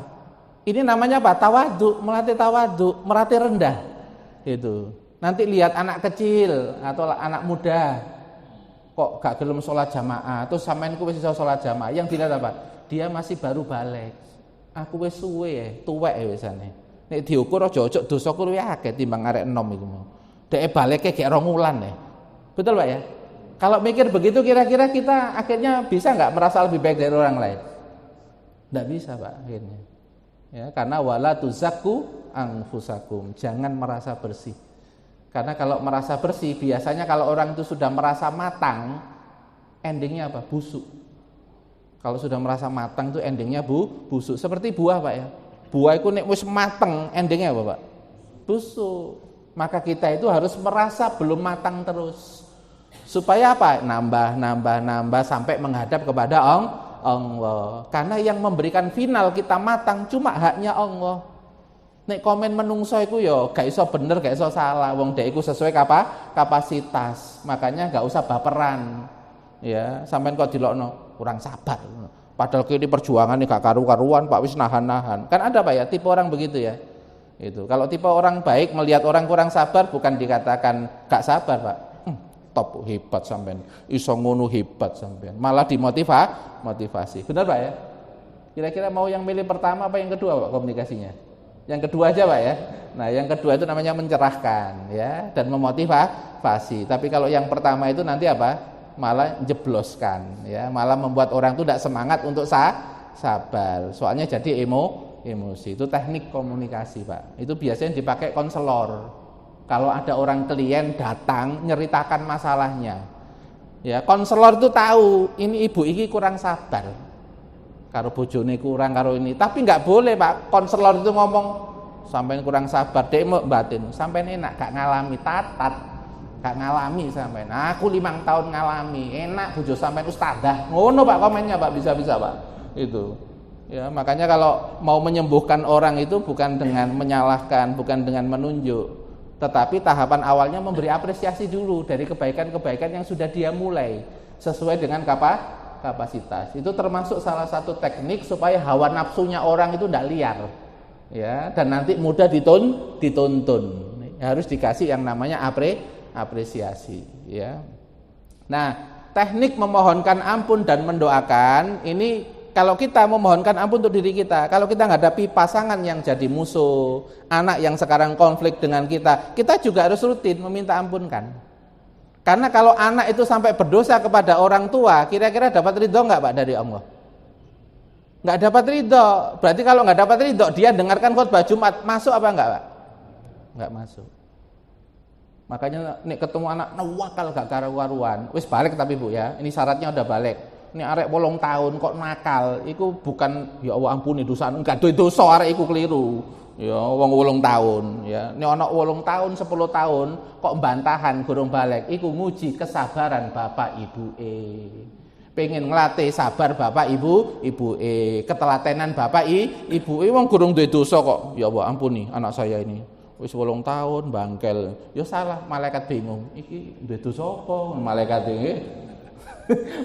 Ini namanya apa? Tawadhu, melatih rendah. Itu. Nanti lihat anak kecil atau anak muda kok gak gelem sholat jamaah, terus sampean ku wis iso sholat jamaah, yang dilihat apa? Dia masih baru balik. Aku wis suwe tuwek wisane. Nek diukur aja dosaku luwih akeh timbang arek enom iku mau. Dek balike gek 2 wulan Betul Pak ya? Kalau mikir begitu kira-kira kita akhirnya bisa nggak merasa lebih baik dari orang lain? Nggak bisa Pak akhirnya. Ya, karena wala tuzakku anfusakum, jangan merasa bersih. Karena kalau merasa bersih, biasanya kalau orang itu sudah merasa matang, endingnya apa? Busuk. Kalau sudah merasa matang itu endingnya busuk. Seperti buah Pak ya. Buah itu nek wis mateng, endingnya apa Pak? Busuk. Maka kita itu harus merasa belum matang terus. Supaya apa? Nambah sampai menghadap kepada Allah. Karena yang memberikan final kita matang cuma haknya Allah. Nek komen menungso iku ya gak iso bener, gak iso salah. Wong dek iku sesuai kapasitas. Makanya gak usah baperan. Ya, sampean kok dilokno kurang sabar. Padahal kini perjuangan nih gak karu-karuan, Pak wis nahan-nahan. Kan ada Pak ya, tipe orang begitu ya. Itu. Kalau tipe orang baik melihat orang kurang sabar bukan dikatakan gak sabar, Pak. Top hebat sampean, iso ngono hebat sampean, malah motivasi. Benar Pak ya? Kira-kira mau yang milih pertama apa yang kedua Pak komunikasinya? Yang kedua aja Pak ya. Nah, yang kedua itu namanya mencerahkan ya dan memotivasi. Tapi kalau yang pertama itu nanti apa? Malah jebloskan ya, malah membuat orang itu tidak semangat untuk sabar. Soalnya jadi emosi. Itu teknik komunikasi Pak. Itu biasanya dipakai konselor. Kalau ada orang klien datang nyeritakan masalahnya, ya konselor itu tahu ini ibu iki kurang sabar, karo bojone kurang karo ini, tapi nggak boleh Pak. Konselor itu ngomong sampean kurang sabar, dek mau batin, sampean enak gak ngalami gak ngalami sampean. Aku 5 tahun ngalami, enak bojo sampean ustadzah. Ngono Pak komennya Pak, bisa Pak. Itu. Ya, makanya kalau mau menyembuhkan orang itu bukan dengan menyalahkan, bukan dengan menunjuk. Tetapi tahapan awalnya memberi apresiasi dulu dari kebaikan-kebaikan yang sudah dia mulai sesuai dengan kapasitas. Itu termasuk salah satu teknik supaya hawa nafsunya orang itu tidak liar, ya, dan nanti mudah dituntun. Harus dikasih yang namanya apresiasi, ya. Nah, teknik memohonkan ampun dan mendoakan ini kalau kita memohonkan ampun untuk diri kita, kalau kita menghadapi pasangan yang jadi musuh, anak yang sekarang konflik dengan kita juga harus rutin meminta ampun kan. Karena kalau anak itu sampai berdosa kepada orang tua, kira-kira dapat ridho enggak Pak dari Allah? Enggak dapat ridho. Berarti kalau enggak dapat ridho, dia dengarkan khutbah Jumat, masuk apa enggak Pak? Enggak masuk. Makanya nek ketemu anak nawakal gak karu-karuan, wis balik tapi Bu ya. Ini syaratnya udah balik. Ini arek 8 tahun kok nakal, iku bukan ya Allah ampuni dosa, enggak dosa arek iku keliru. Ya wong 8 tahun ya. Nek ana 8 tahun, 10 tahun kok bantahan gurung balik, iku nguji kesabaran bapak ibuke. Pengen ngelatih sabar bapak ibuke, ketelatenan bapak ibuke wong gurung duwe dosa kok. Ya Allah ampuni anak saya ini. Wis 8 tahun bangkel. Ya salah, malaikat bingung. Iki duwe dosa apa malaikat iki?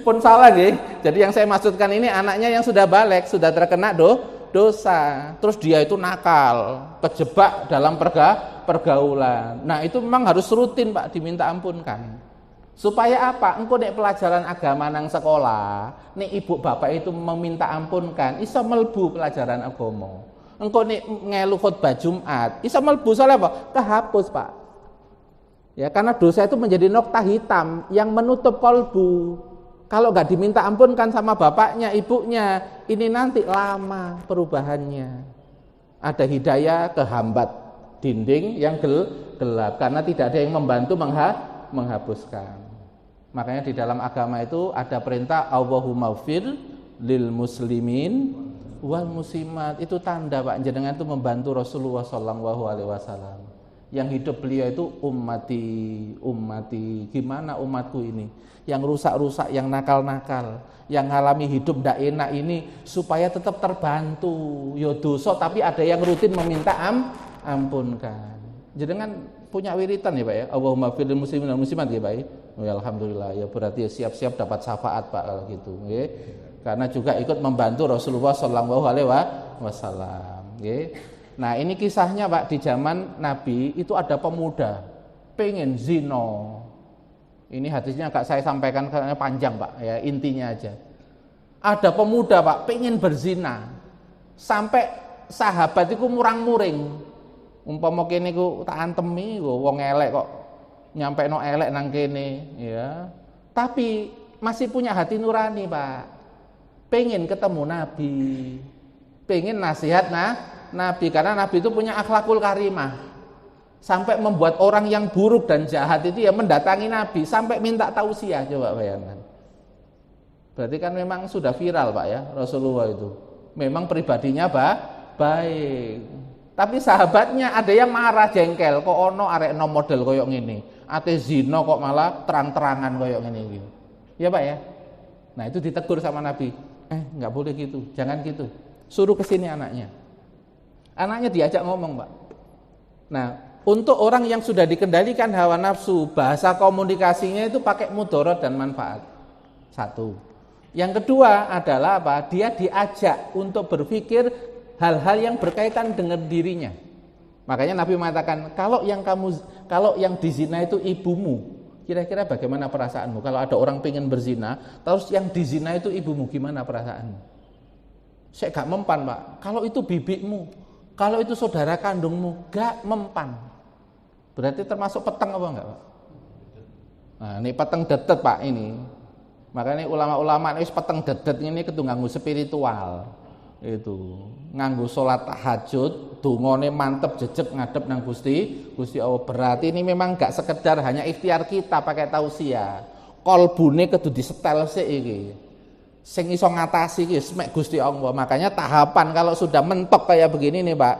Pun salah nggih. Jadi yang saya maksudkan ini anaknya yang sudah balik, sudah terkena dosa. Terus dia itu nakal, kejebak dalam pergaulan. Nah, itu memang harus rutin Pak diminta ampunkan. Supaya apa? Engko nek pelajaran agama nang sekolah, nek ibu bapak itu meminta ampunkan, iso melbu pelajaran agama. Engko nek ngelu khutbah Jumat, iso melbu soalnya apa? Kehapus, Pak. Ya, karena dosa itu menjadi nokta hitam yang menutup kolbu. Kalau nggak diminta ampunkan sama bapaknya, ibunya, ini nanti lama perubahannya. Ada hidayah kehambat dinding yang gelap karena tidak ada yang membantu menghapuskan. Makanya di dalam agama itu ada perintah Allahumma fir lil muslimin wal muslimat. Itu tanda Pak jenengan itu membantu Rasulullah sallallahu alaihi wasallam. Yang hidup beliau itu ummati. Gimana umatku ini? Yang rusak-rusak, yang nakal-nakal, yang ngalami hidup ndak enak ini supaya tetap terbantu. Ya dosa tapi ada yang rutin meminta ampunkan. Jenengan punya wiritan ya Pak ya. Allahumma fir lil muslimin wal muslimat ya Pak ya. Ya alhamdulillah ya berarti siap-siap dapat syafaat Pak kalau gitu nggih. Karena juga ikut membantu Rasulullah sallallahu alaihi wasallam nggih. Nah ini kisahnya Pak, di zaman Nabi itu ada pemuda pengen zina. Ini hadisnya agak saya sampaikan karena panjang Pak ya, intinya aja. Ada pemuda Pak pengen berzina. Sampai sahabat itu murang-muring. Umpama kene ku tak antemi wong elek kok nyampe no elek nang kene ya. Tapi masih punya hati nurani Pak. Pengen ketemu Nabi. Pengen nasihat Nabi, karena Nabi itu punya akhlakul karimah. Sampai membuat orang yang buruk dan jahat itu ya mendatangi Nabi, sampai minta tausiah, coba bayangkan. Berarti kan memang sudah viral Pak ya, Rasulullah itu. Memang pribadinya baik. Tapi sahabatnya ada yang marah jengkel, kok ono arek no model koyok ngene. Ate zina kok malah terang-terangan koyok ngene iki. Ya Pak ya. Nah, itu ditegur sama Nabi. Enggak boleh gitu, jangan gitu. Suruh ke sini anaknya. Anaknya diajak ngomong, Pak. Nah, untuk orang yang sudah dikendalikan hawa nafsu, bahasa komunikasinya itu pakai mudarat dan manfaat. Satu. Yang kedua adalah apa? Dia diajak untuk berpikir hal-hal yang berkaitan dengan dirinya. Makanya Nabi mengatakan, kalau yang dizina itu ibumu, kira-kira bagaimana perasaanmu? Kalau ada orang pengen berzina, terus yang dizina itu ibumu, gimana perasaanmu? Saya gak mempan, Pak. Kalau itu bibikmu, kalau itu saudara kandungmu, gak mempan. Berarti termasuk peteng apa enggak, Pak? Nah, ini peteng dedet, Pak, ini. Makanya ulama-ulama ini peteng dedet ini kudu nganggo spiritual. Itu nganggo salat tahajud, dungane mantep jejeg ngadep nang Gusti Allah. Berarti ini memang gak sekedar hanya ikhtiar kita pakai tausiah. Kolbune kudu disetel sik iki. Sing iso ngatasi iki mek Gusti Allah. Makanya tahapan kalau sudah mentok kayak begini nih, Pak.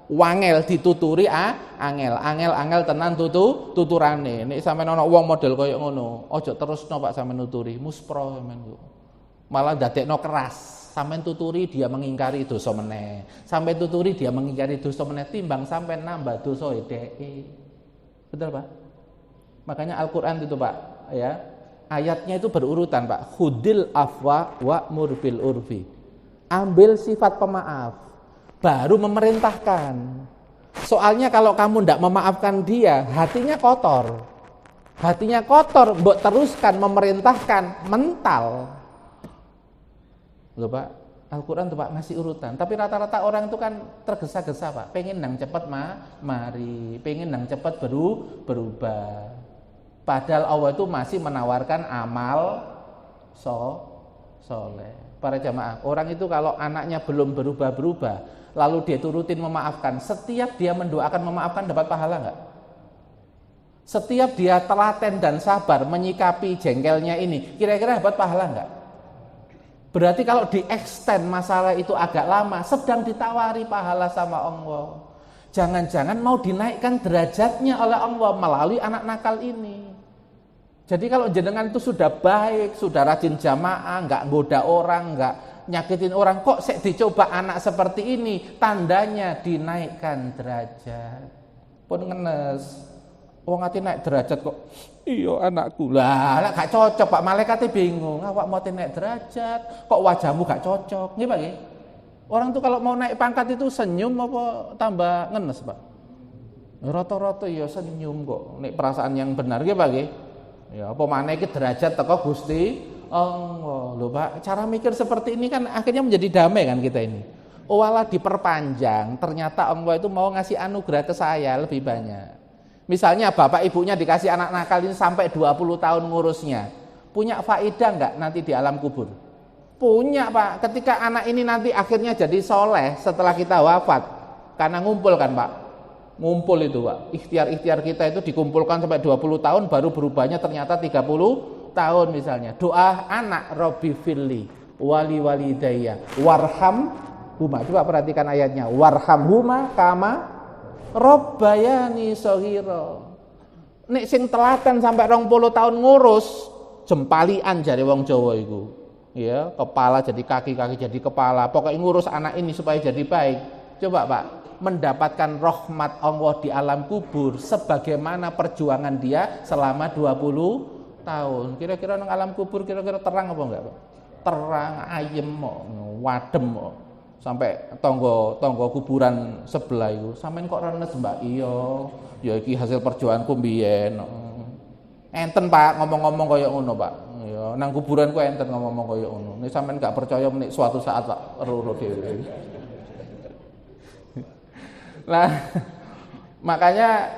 Wangel dituturi angel tenan tuturane. Nek sampean ana wong model kaya ngono, aja terusno Pak sampean nuturi, muspro sampean kok. Malah dadekno keras. Sampean tuturi dia mengingkari dosa meneh. Sampai tuturi dia mengingkari dosa meneh timbang sampean nambah dosa dheke. Betul, Pak? Makanya Al-Qur'an itu, Pak, ya. Ayatnya itu berurutan, Pak. Khudil afwa wa murbil urfi. Ambil sifat pemaaf, baru memerintahkan. Soalnya kalau kamu tidak memaafkan dia, hatinya kotor. Hatinya kotor, mbok teruskan memerintahkan mental. Loh Pak, Al-Quran tuh Pak ngasih urutan. Tapi rata-rata orang itu kan tergesa-gesa Pak. Pengen nang cepet mari, pengen nang cepet berubah. Padahal Allah itu masih menawarkan amal soleh. Para jamaah, orang itu kalau anaknya belum berubah-berubah, lalu dia itu rutin memaafkan, setiap dia mendoakan memaafkan dapat pahala enggak? Setiap dia telaten dan sabar menyikapi jengkelnya ini, kira-kira dapat pahala enggak? Berarti kalau di extend masalah itu agak lama, sedang ditawari pahala sama Allah. Jangan-jangan mau dinaikkan derajatnya oleh Allah melalui anak nakal ini. Jadi kalau jenengan itu sudah baik, sudah rajin jamaah, enggak goda orang, enggak nyakitin orang, kok dicoba anak seperti ini, tandanya dinaikkan derajat. Pun ngenes. Wong ati naik derajat kok. Iya anakku. Lah gak cocok Pak, malaikatnya bingung. Awak mau naik derajat, kok wajahmu gak cocok. Nggih Pak nggih. Orang tuh kalau mau naik pangkat itu senyum apa tambah ngenes Pak? Rata-rata ya senyum kok. Nek perasaan yang benar nggih Pak nggih. Ya apa maneh iki derajat teko Gusti Allah. Lho Pak, cara mikir seperti ini kan akhirnya menjadi damai kan kita ini. Oh walah diperpanjang, ternyata Allah itu mau ngasih anugerah ke saya lebih banyak. Misalnya bapak ibunya dikasih anak nakal ini sampai 20 tahun ngurusnya. Punya faedah enggak nanti di alam kubur? Punya Pak, ketika anak ini nanti akhirnya jadi soleh setelah kita wafat. Karena ngumpul kan Pak, ngumpul itu Pak. Ikhtiar-ikhtiar kita itu dikumpulkan sampai 20 tahun baru berubahnya ternyata 30 tahun misalnya. Doa anak Robbi Firli wali walidayya warham huma. Coba perhatikan ayatnya. Warham huma kama Robbayani sohiro. Nek sing telaten sampai 20 tahun ngurus, jempalian jare wong Jawa iku. Ya, kepala jadi kaki, kaki jadi kepala. Pokoknya ngurus anak ini supaya jadi baik. Coba Pak, mendapatkan rahmat Allah di alam kubur sebagaimana perjuangan dia selama 20 tahun. Kira-kira nang alam kubur kira-kira terang apa enggak, Pak? Terang, ayem, wadem. Sampai tonggo kuburan sebelah itu sampean kok renes Mbak. Iya ya iki hasil perjuanganku mbiyen. Enten Pak ngomong-ngomong kaya ngono Pak. Ya nang kuburanku enten ngomong-ngomong kaya ngono. Nek sampean gak percaya menik suatu saat tak ero dhewe. Nah makanya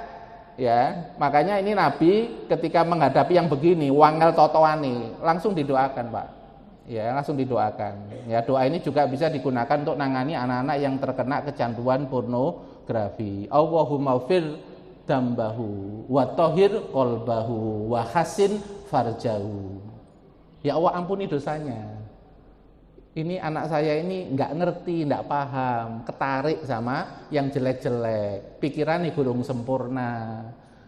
ini Nabi ketika menghadapi yang begini wangel totoane langsung didoakan Pak. Ya langsung didoakan. Ya doa ini juga bisa digunakan untuk nangani anak-anak yang terkena kecanduan pornografi. Allahumma fir dambahu wa tahhir qalbahu wa hasin farjahu. Ya Allah ampuni dosanya. Ini anak saya ini enggak ngerti, enggak paham, ketarik sama yang jelek-jelek. Pikirannya belum sempurna.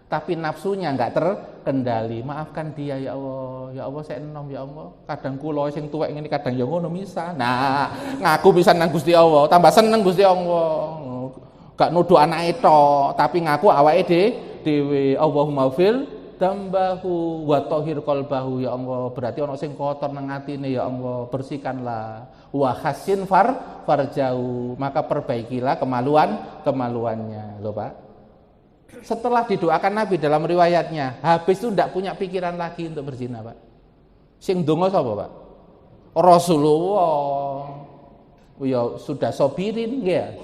Tapi nafsunya enggak terkendali. Maafkan dia ya Allah. Ya Allah saya enom ya Allah. Kadang kula sing tuwek ngene kadang ya ngono misah. Nah, ngaku pisan nang Gusti Allah, tambah seneng Gusti Allah. Gak nuduh anake tok, tapi ngaku awake dhewe. Allahumma fir dambahu wa tahhir qalbahu ya Allah. Berarti ana sing kotor nang atine ya Allah, bersihkanlah. Wa hasin farjau, maka perbaikilah kemaluannya. Lho Pak. Setelah didoakan Nabi dalam riwayatnya, habis itu tidak punya pikiran lagi untuk berzina Pak. Sing donga sapa Pak? Rasulullah. Ya sudah sobirin ya.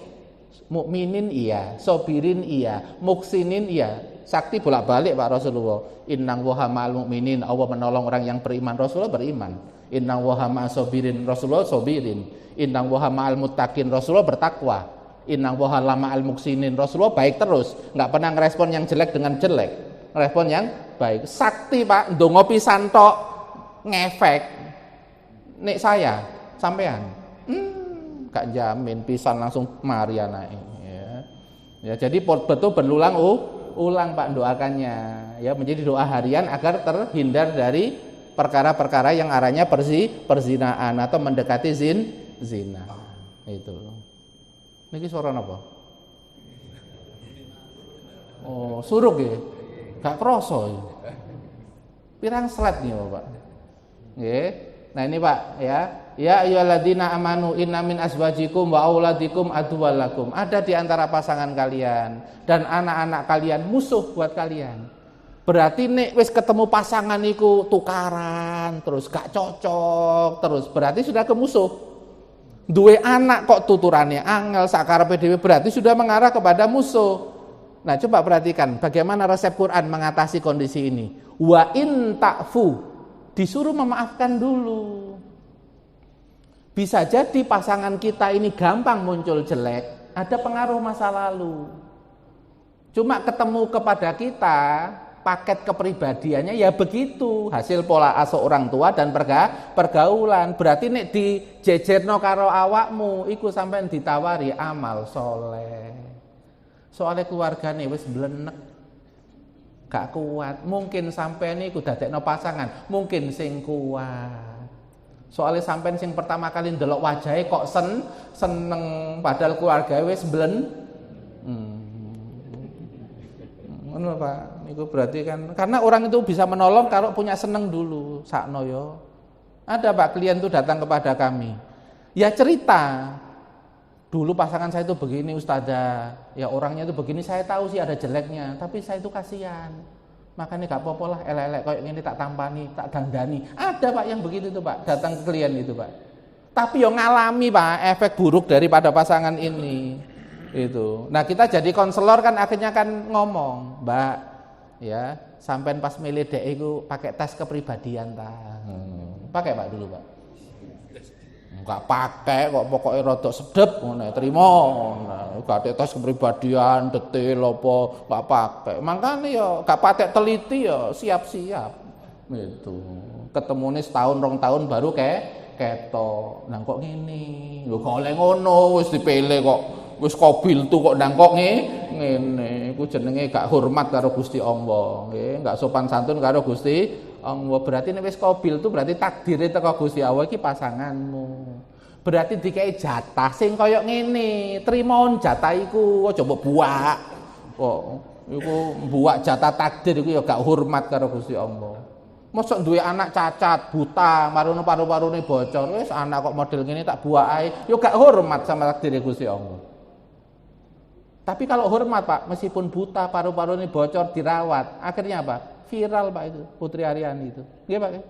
Mukminin iya, sobirin iya, muksinin iya. Sakti bolak-balik Pak Rasulullah. Innang waha ma'al mukminin, Allah menolong orang yang beriman. Rasulullah beriman. Innang waha ma'al sobirin, Rasulullah sobirin. Innang waha ma'al muttaqin, Rasulullah bertakwa. Innang waha lama al muksinin, Rasulullah baik terus, nggak pernah ngerespon yang jelek dengan jelek, ngerespon yang baik. Sakti Pak, ndonga pisan tok ngefek. Nek saya sampean, gak jamin pisan langsung mari anake. Ya, jadi betul berulang ulang Pak doakannya, ya menjadi doa harian agar terhindar dari perkara-perkara yang arahnya perzinaan atau mendekati zina. Itu. Niki suara apa? Oh, suruk ya? Gak kroso ya? Pirang slide nih Pak. Nggih. Nah ini Pak ya. Ya ayyuhalladzina amanu inna min azwajikum wa auladikum aduwwalakum. Ada di antara pasangan kalian dan anak-anak kalian musuh buat kalian. Berarti nek wis ketemu pasangan iku tukaran, terus gak cocok, terus berarti sudah ke musuh. Duwe anak kok tuturannya angel sakarepe dhewe, berarti sudah mengarah kepada musuh. Nah, coba perhatikan bagaimana resep Quran mengatasi kondisi ini. Wa in ta'fu, disuruh memaafkan dulu. Bisa jadi pasangan kita ini gampang muncul jelek, ada pengaruh masa lalu. Cuma ketemu kepada kita, paket kepribadiannya ya begitu, hasil pola asuh orang tua dan pergaulan. Berarti nek dijejerno karo awakmu, iku sampean ditawari amal soleh. Soalnya keluargane wis blenek, gak kuat. Mungkin sampean iku dadekno pasangan, mungkin sing kuat. Soalnya sampean sing pertama kali ndelok wajahe kok seneng, padahal keluarga wis ngono Pak, niku berarti kan karena orang itu bisa menolong kalau punya seneng dulu, sakno yo. Ada Pak klien tuh datang kepada kami. Ya cerita. Dulu pasangan saya itu begini Ustazah, ya orangnya itu begini, saya tahu sih ada jeleknya, tapi saya itu kasihan. Makanya gak apa-apa lah, elek-elek kayak gini tak tampani, tak dandani. Ada Pak yang begitu tuh Pak, datang ke klien itu Pak. Tapi yo ngalami Pak efek buruk daripada pasangan ini. Itu. Nah, kita jadi konselor kan akhirnya kan ngomong, Mbak, ya, sampean pas milih dek iku pakai tes kepribadian ta. Pakai Pak dulu, Pak. Enggak pakai kok pokoknya rada sedep ngono terima. Nah, gak tes kepribadian detail apa enggak pakai. Makanya ya gak pakai teliti ya siap-siap. Gitu. Ketemune setahun 2 tahun baru ketok. Nah kok ngene. Lho kok oleh ngono wis dipilih kok. Wis kobil tuh kok ndangkok ngene. Iku jenenge gak hormat karo Gusti Allah, nggih, gak sopan santun karo Gusti Allah. Berarti nek wis kobil tuh berarti takdire teko Gusti Allah iki pasanganmu. Berarti dikai jatah sing kaya ngene. Trimon jatah iku aja mbok buak. Kok iku buak jatah takdir iku ya gak hormat karo Gusti Allah. Mosok duwe anak cacat, buta, marono paru-parune bocor, wis anak kok model ngene tak buak ae, yo gak hormat sama takdir Gusti Allah. Tapi kalau hormat Pak, meskipun buta, paru-parunya bocor, dirawat, akhirnya apa? Viral Pak itu, Putri Aryani itu. Nggih Pak ya?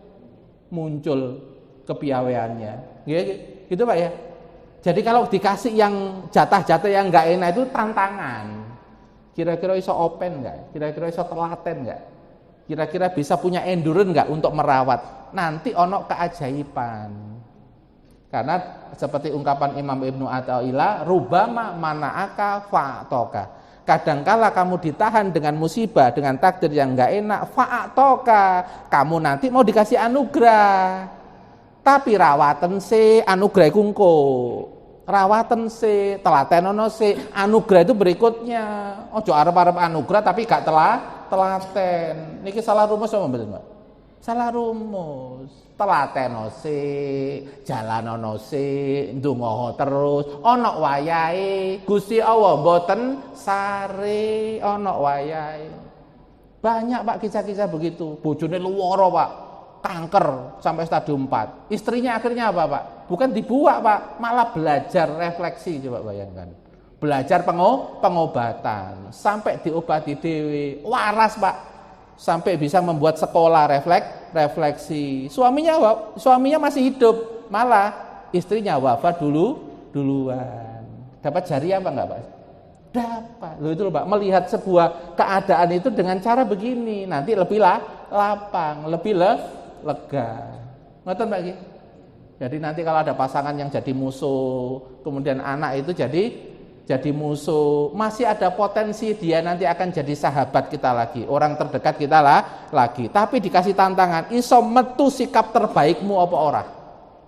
Muncul kepiawaiannya. Nggih, gitu Pak ya? Jadi kalau dikasih yang jatah-jatah yang enggak enak itu tantangan. Kira-kira iso open enggak? Kira-kira iso telaten enggak? Kira-kira bisa punya endurance enggak untuk merawat? Nanti ono keajaiban. Karena seperti ungkapan Imam Ibnu Athaillah, rubama mana'aka fa'atoka. Kadangkala kamu ditahan dengan musibah, dengan takdir yang enggak enak, fa'atoka. Kamu nanti mau dikasih anugerah. Tapi rawatan se anugerah kungko. Rawatan se telatenono se anugerah itu berikutnya. Ojo arep-arep anugerah tapi gak telaten. Niki salah rumus apa mboten, Pak? Salah rumus. Telateno sik, jalanono sik, ndonga terus, ana wayahe. Gusti Allah mboten sare, ana wayahe. Banyak Pak kisah-kisah begitu. Bojone luwara Pak, kanker sampai stadium 4. Istrinya akhirnya apa Pak? Bukan dibuak Pak, malah belajar refleksi, coba bayangkan. Belajar pengobatan sampai diobati dhewe, waras Pak. Sampai bisa membuat sekolah refleksi. Suaminya masih hidup, malah istrinya wafat duluan. Dapat jariah apa enggak Pak? Dapat. Loh itu loh Pak, melihat sebuah keadaan itu dengan cara begini, nanti lebih lapang, lebih lega. Ngoten Pak iki? Jadi nanti kalau ada pasangan yang jadi musuh, kemudian anak itu jadi musuh, masih ada potensi dia nanti akan jadi sahabat kita lagi, orang terdekat kita lagi. Tapi dikasih tantangan, iso metu sikap terbaikmu apa ora?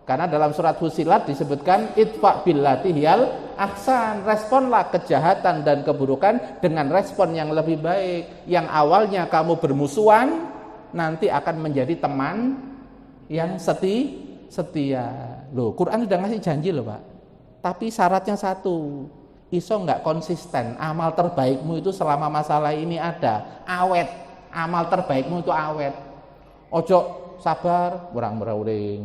Karena dalam surat Fussilat disebutkan idfa billati hiyal ahsan, responlah kejahatan dan keburukan dengan respon yang lebih baik. Yang awalnya kamu bermusuhan, nanti akan menjadi teman yang setia. Loh, Quran sudah ngasih janji loh Pak. Tapi syaratnya satu, iso enggak konsisten, amal terbaikmu itu selama masalah ini ada, awet, amal terbaikmu itu awet. Ojo sabar, murang-muring,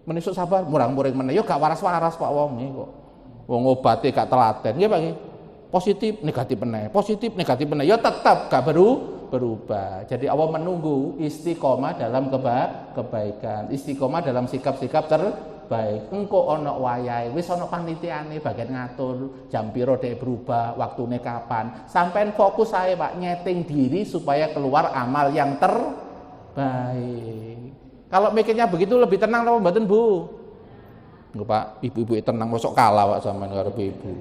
menisuk sabar, murang-muring meneh, yo gak waras-waras Pak wong iki kok. Wong obate gak telaten, nggih Pak nggih. Positif, negatif meneh, yo tetap gak berubah. Jadi Allah menunggu istiqomah dalam kebaikan, istiqomah dalam sikap-sikap baik. Engko ana wayahe, wis ana panitiane bagian ngatur jam piro dhek berubah, waktune kapan. Sampean fokus ae Pak nyeting diri supaya keluar amal yang terbaik. Kalau mikirnya begitu lebih tenang apa mboten Bu? Enggak Pak, ibu-ibu tenang mosok kalah Pak sampean karo ibu.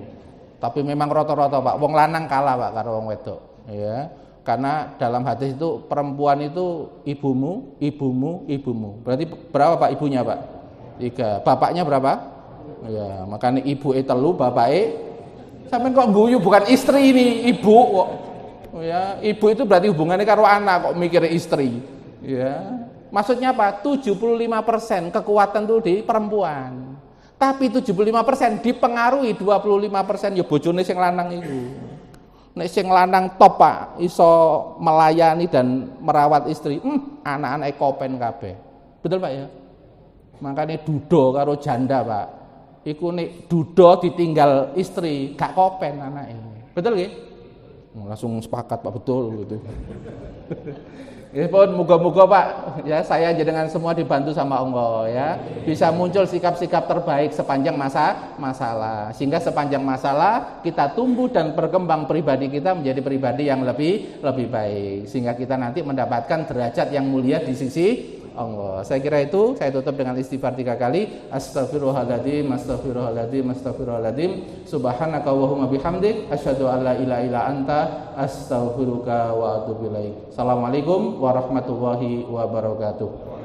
Tapi memang rata-rata Pak, wong lanang kalah Pak karo wong wedok, ya. Karena dalam hadis itu perempuan itu ibumu, ibumu, ibumu. Berarti berapa Pak ibunya Pak? 3. Bapaknya berapa? Ya, makanya ibu telu, bapak sampean kok guyu bukan istri ini, ibu kok. Ya, ibu itu berarti hubungannya karo anak kok mikir istri. Ya. Maksudnya apa? 75% kekuatan itu di perempuan. Tapi 75% dipengaruhi 25% ya bojone sing lanang itu. Nek sing lanang top Pak, iso melayani dan merawat istri, anak-anak kopen kabeh. Betul Pak ya? Makanya duda karo janda Pak. Iku nek duda ditinggal istri, gak kopen anake. Betul nggih? Langsung sepakat Pak, betul gitu. Ya pun moga-moga Pak, ya saya dengan semua dibantu sama Allah ya. Bisa muncul sikap-sikap terbaik sepanjang masalah. Sehingga sepanjang masalah kita tumbuh dan berkembang pribadi kita menjadi pribadi yang lebih baik. Sehingga kita nanti mendapatkan derajat yang mulia di sisi Allah. Saya kira itu, saya tutup dengan istighfar 3 kali. Astaghfirullahaladzim, astaghfirullahaladzim, astaghfirullahaladzim. Subhanaka Allahumma bihamdik, asyhadu an la ilaha illa anta, astaghfiruka wa atubu ilaik. Assalamualaikum warahmatullahi wabarakatuh.